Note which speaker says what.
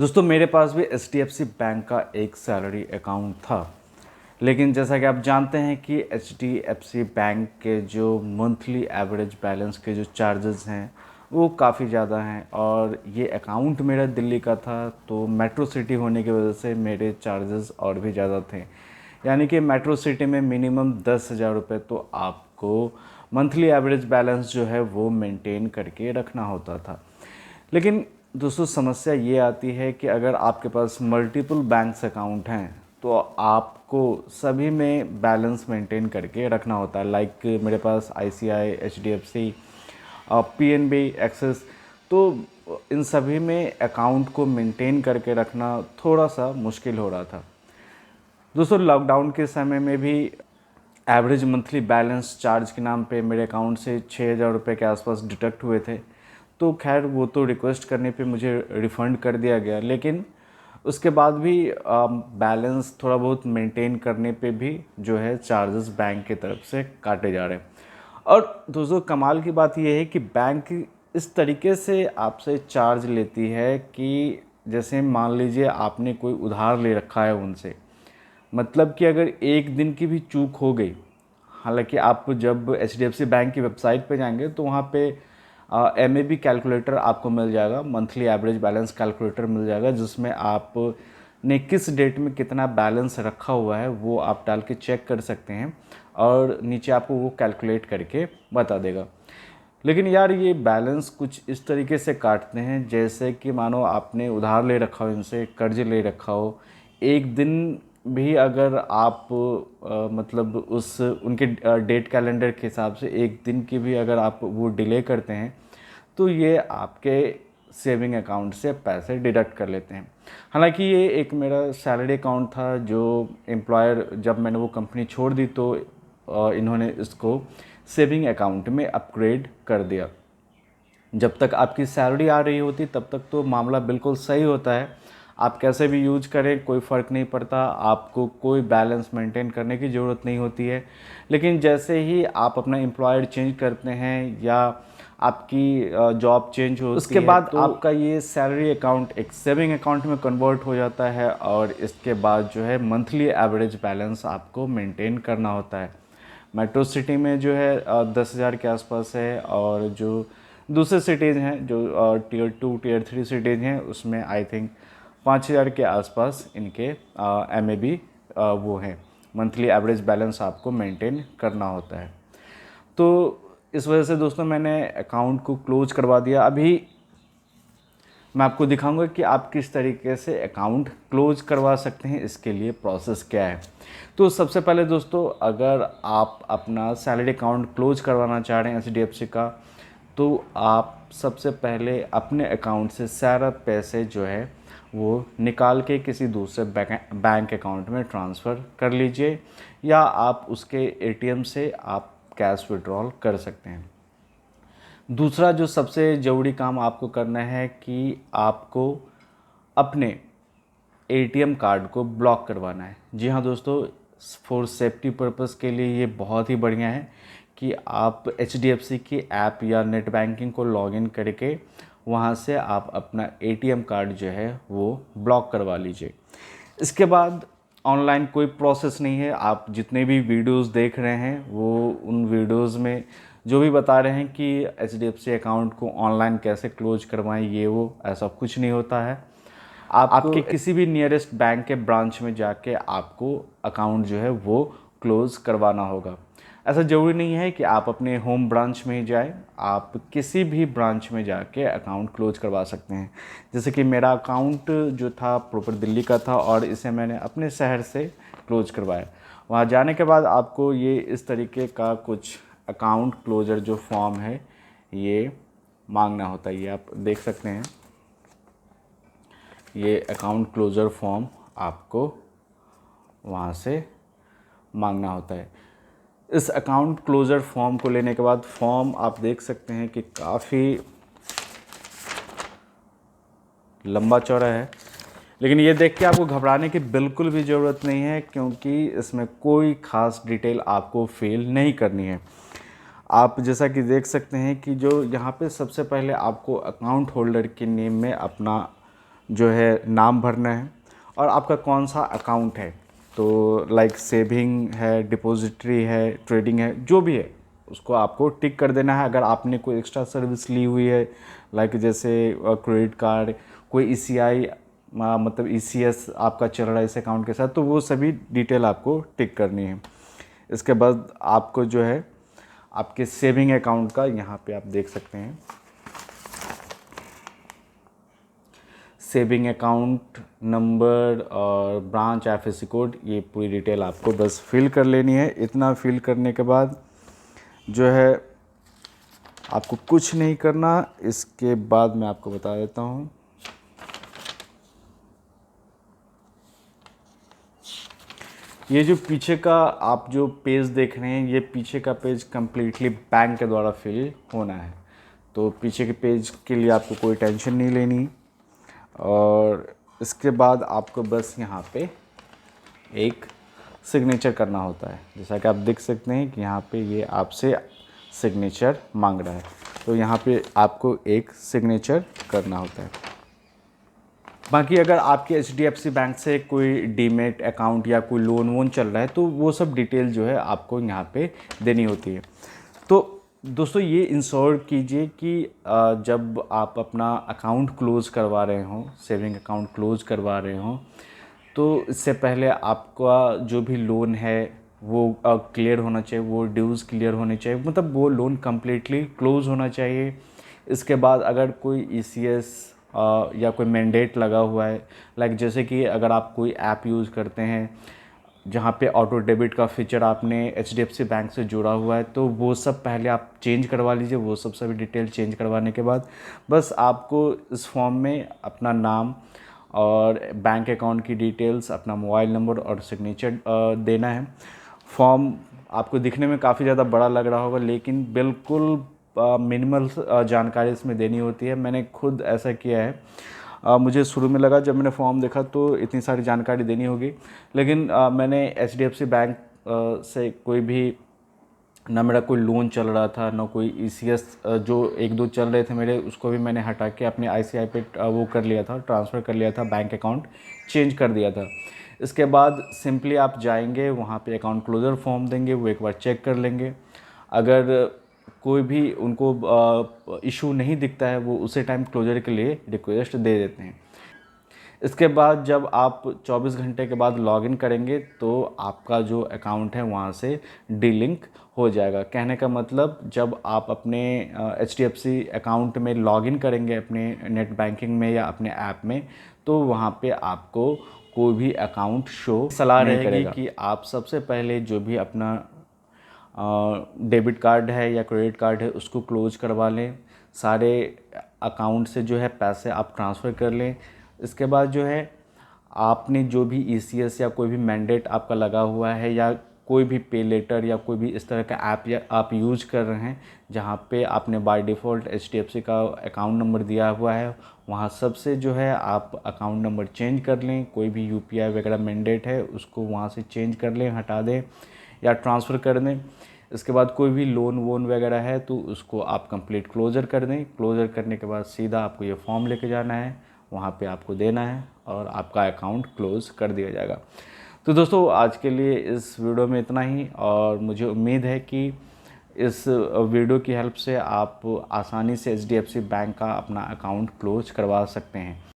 Speaker 1: दोस्तों मेरे पास भी एच बैंक का एक सैलरी अकाउंट था। लेकिन जैसा कि आप जानते हैं कि एच बैंक के जो मंथली एवरेज बैलेंस के जो चार्जेस हैं वो काफ़ी ज़्यादा हैं, और ये अकाउंट मेरा दिल्ली का था, तो मेट्रो सिटी होने की वजह से मेरे चार्जेस और भी ज़्यादा थे। यानी कि मेट्रो सिटी में मिनिमम 10,000 रुपये तो आपको मंथली एवरेज बैलेंस जो है वो मेंटेन करके रखना होता था। लेकिन दोस्तों समस्या ये आती है कि अगर आपके पास मल्टीपल बैंक्स अकाउंट हैं तो आपको सभी में बैलेंस मेंटेन करके रखना होता है। लाइक मेरे पास ICI, HDFC, PNB, एक्सिस, तो इन सभी में अकाउंट को मेंटेन करके रखना थोड़ा सा मुश्किल हो रहा था। दोस्तों लॉकडाउन के समय में भी एवरेज मंथली बैलेंस चार्ज के नाम पे मेरे अकाउंट से 6,000 रुपये के आसपास डिडक्ट हुए थे। तो खैर वो तो रिक्वेस्ट करने पे मुझे रिफ़ंड कर दिया गया, लेकिन उसके बाद भी बैलेंस थोड़ा बहुत मेंटेन करने पे भी जो है चार्जेस बैंक की तरफ से काटे जा रहे हैं। और दोस्तों कमाल की बात यह है कि बैंक इस तरीके से आपसे चार्ज लेती है कि जैसे मान लीजिए आपने कोई उधार ले रखा है उनसे, मतलब कि अगर एक दिन की भी चूक हो गई, हालांकि आप जब HDFC बैंक की वेबसाइट पे जाएंगे तो वहाँ पे MAB कैलकुलेटर आपको मिल जाएगा, मंथली एवरेज बैलेंस कैलकुलेटर मिल जाएगा, जिसमें आप ने किस डेट में कितना बैलेंस रखा हुआ है वो आप डाल के चेक कर सकते हैं, और नीचे आपको वो कैलकुलेट करके बता देगा। लेकिन यार ये बैलेंस कुछ इस तरीके से काटते हैं जैसे कि मानो आपने उधार ले रखा हो, इनसे कर्ज ले रखा हो। एक दिन भी अगर आप मतलब उस उनके डेट कैलेंडर के हिसाब से एक दिन की भी अगर आप वो डिले करते हैं तो ये आपके सेविंग अकाउंट से पैसे डिडक्ट कर लेते हैं। हालांकि ये एक मेरा सैलरी अकाउंट था जो एम्प्लॉयर, जब मैंने वो कंपनी छोड़ दी तो इन्होंने इसको सेविंग अकाउंट में अपग्रेड कर दिया। जब तक आपकी सैलरी आ रही होती तब तक तो मामला बिल्कुल सही होता है, आप कैसे भी यूज करें कोई फ़र्क नहीं पड़ता, आपको कोई बैलेंस मेंटेन करने की ज़रूरत नहीं होती है। लेकिन जैसे ही आप अपना एम्प्लॉयर चेंज करते हैं या आपकी जॉब चेंज होती उसके है बाद तो आपका ये सैलरी अकाउंट एक सेविंग अकाउंट में कन्वर्ट हो जाता है, और इसके बाद जो है मंथली एवरेज बैलेंस आपको मेंटेन करना होता है। मेट्रो सिटी में जो है 10,000 के आसपास है, और जो दूसरे सिटीज़ हैं जो टियर 2 टियर 3 सिटीज़ हैं उसमें आई थिंक 5,000 के आसपास इनके MAB वो हैं, मंथली एवरेज बैलेंस आपको मेंटेन करना होता है। तो इस वजह से दोस्तों मैंने अकाउंट को क्लोज करवा दिया। अभी मैं आपको दिखाऊंगा कि आप किस तरीके से अकाउंट क्लोज करवा सकते हैं, इसके लिए प्रोसेस क्या है। तो सबसे पहले दोस्तों अगर आप अपना सैलरी अकाउंट क्लोज करवाना चाह रहे हैं HDFC का, तो आप सबसे पहले अपने अकाउंट से सारा पैसे जो है वो निकाल के किसी दूसरे बैंक अकाउंट में ट्रांसफ़र कर लीजिए, या आप उसके ATM से आप कैश विड्रॉल कर सकते हैं। दूसरा जो सबसे ज़रूरी काम आपको करना है कि आपको अपने ATM कार्ड को ब्लॉक करवाना है। जी हाँ दोस्तों, फॉर सेफ्टी पर्पस के लिए ये बहुत ही बढ़िया है कि आप HDFC की ऐप या नेट बैंकिंग को लॉगिन करके वहाँ से आप अपना ATM कार्ड जो है वो ब्लॉक करवा लीजिए। इसके बाद ऑनलाइन कोई प्रोसेस नहीं है, आप जितने भी वीडियोस देख रहे हैं वो उन वीडियोस में जो भी बता रहे हैं कि HDFC अकाउंट को ऑनलाइन कैसे क्लोज करवाएं, ये वो ऐसा कुछ नहीं होता है। आपके किसी भी नियरेस्ट बैंक के ब्रांच में जाके आपको अकाउंट जो है वो क्लोज करवाना होगा। ऐसा ज़रूरी नहीं है कि आप अपने होम ब्रांच में ही जाएं, आप किसी भी ब्रांच में जाके अकाउंट क्लोज करवा सकते हैं। जैसे कि मेरा अकाउंट जो था प्रॉपर दिल्ली का था, और इसे मैंने अपने शहर से क्लोज करवाया। वहाँ जाने के बाद आपको ये इस तरीके का कुछ अकाउंट क्लोजर जो फॉर्म है ये मांगना होता है, ये आप देख सकते हैं। ये अकाउंट क्लोजर फॉर्म आपको वहाँ से मांगना होता है। इस अकाउंट क्लोजर फॉर्म को लेने के बाद फॉर्म आप देख सकते हैं कि काफ़ी लंबा चौड़ा है, लेकिन ये देख के आपको घबराने की बिल्कुल भी ज़रूरत नहीं है, क्योंकि इसमें कोई ख़ास डिटेल आपको फिल नहीं करनी है। आप जैसा कि देख सकते हैं कि जो यहाँ पे सबसे पहले आपको अकाउंट होल्डर के नेम में अपना जो है नाम भरना है और आपका कौन सा अकाउंट है, तो लाइक सेविंग है, डिपॉजिटरी है, ट्रेडिंग है, जो भी है उसको आपको टिक कर देना है। अगर आपने कोई एक्स्ट्रा सर्विस ली हुई है लाइक जैसे क्रेडिट कार्ड, कोई ईसीआई मतलब ईसीएस आपका चल रहा है इस अकाउंट के साथ, तो वो सभी डिटेल आपको टिक करनी है। इसके बाद आपको जो है आपके सेविंग अकाउंट का यहाँ पे आप देख सकते हैं सेविंग अकाउंट नंबर और ब्रांच एफएससी कोड, ये पूरी डिटेल आपको बस फिल कर लेनी है। इतना फिल करने के बाद जो है आपको कुछ नहीं करना। इसके बाद मैं आपको बता देता हूँ, ये जो पीछे का आप जो पेज देख रहे हैं, ये पीछे का पेज कम्प्लीटली बैंक के द्वारा फिल होना है। तो पीछे के पेज के लिए आपको कोई टेंशन नहीं लेनी। और इसके बाद आपको बस यहाँ पे एक सिग्नेचर करना होता है। जैसा कि आप देख सकते हैं कि यहाँ पे ये आपसे सिग्नेचर मांग रहा है, तो यहाँ पे आपको एक सिग्नेचर करना होता है। बाकी अगर आपके एचडीएफसी बैंक से कोई डीमेट अकाउंट या कोई लोन वोन चल रहा है, तो वो सब डिटेल जो है आपको यहाँ पे देनी होती है। तो दोस्तों ये इंश्योर कीजिए कि जब आप अपना अकाउंट क्लोज़ करवा रहे हों, सेविंग अकाउंट क्लोज़ करवा रहे हों, तो इससे पहले आपका जो भी लोन है वो क्लियर होना चाहिए, वो ड्यूज़ क्लियर होने चाहिए, मतलब वो लोन कम्प्लीटली क्लोज़ होना चाहिए। इसके बाद अगर कोई ईसीएस या कोई मैंडेट लगा हुआ है, लाइक जैसे कि अगर आप कोई ऐप यूज़ करते हैं जहाँ पे ऑटो डेबिट का फीचर आपने एचडीएफसी बैंक से जुड़ा हुआ है, तो वो सब पहले आप चेंज करवा लीजिए। वो सब सभी डिटेल चेंज करवाने के बाद बस आपको इस फॉर्म में अपना नाम और बैंक अकाउंट की डिटेल्स, अपना मोबाइल नंबर और सिग्नेचर देना है। फॉर्म आपको दिखने में काफ़ी ज़्यादा बड़ा लग रहा होगा, लेकिन बिल्कुल मिनिमल जानकारी इसमें देनी होती है। मैंने खुद ऐसा किया है। मुझे शुरू में लगा जब मैंने फॉर्म देखा तो इतनी सारी जानकारी देनी होगी, लेकिन मैंने एचडीएफसी बैंक से कोई भी, ना मेरा कोई लोन चल रहा था, ना कोई ईसीएस जो एक दो चल रहे थे मेरे, उसको भी मैंने हटा के अपने आईसीआई पे वो कर लिया था, ट्रांसफ़र कर लिया था, बैंक अकाउंट चेंज कर दिया था। इसके बाद सिंपली आप जाएंगे वहाँ पे अकाउंट क्लोज़र फॉर्म देंगे, वो एक बार चेक कर लेंगे। अगर कोई भी उनको इशू नहीं दिखता है, वो उसी टाइम क्लोज़र के लिए रिक्वेस्ट दे देते हैं। इसके बाद जब आप 24 घंटे के बाद लॉगिन करेंगे तो आपका जो अकाउंट है वहाँ से डीलिंक हो जाएगा। कहने का मतलब जब आप अपने एचडीएफसी अकाउंट में लॉगिन करेंगे अपने नेट बैंकिंग में या अपने ऐप में, तो वहाँ पे आपको कोई भी अकाउंट शो सलाह रहेगी कि आप सबसे पहले जो भी अपना डेबिट कार्ड है या क्रेडिट कार्ड है उसको क्लोज करवा लें। सारे अकाउंट से जो है पैसे आप ट्रांसफ़र कर लें। इसके बाद जो है आपने जो भी ईसीएस या कोई भी मैंडेट आपका लगा हुआ है या कोई भी पे लेटर या कोई भी इस तरह का ऐप या आप यूज़ कर रहे हैं जहाँ पे आपने बाय डिफ़ॉल्ट एचडीएफसी का अकाउंट नंबर दिया हुआ है, वहाँ सबसे जो है आप अकाउंट नंबर चेंज कर लें। कोई भी यूपीआई वगैरह मैंडेट है उसको वहाँ से चेंज कर लें, हटा दें या ट्रांसफ़र कर दें। इसके बाद कोई भी लोन वोन वगैरह है तो उसको आप कंप्लीट क्लोज़र कर दें। क्लोज़र करने के बाद सीधा आपको ये फॉर्म लेके जाना है, वहाँ पे आपको देना है और आपका अकाउंट क्लोज़ कर दिया जाएगा। तो दोस्तों आज के लिए इस वीडियो में इतना ही, और मुझे उम्मीद है कि इस वीडियो की हेल्प से आप आसानी से एचडीएफसी बैंक का अपना अकाउंट क्लोज करवा सकते हैं।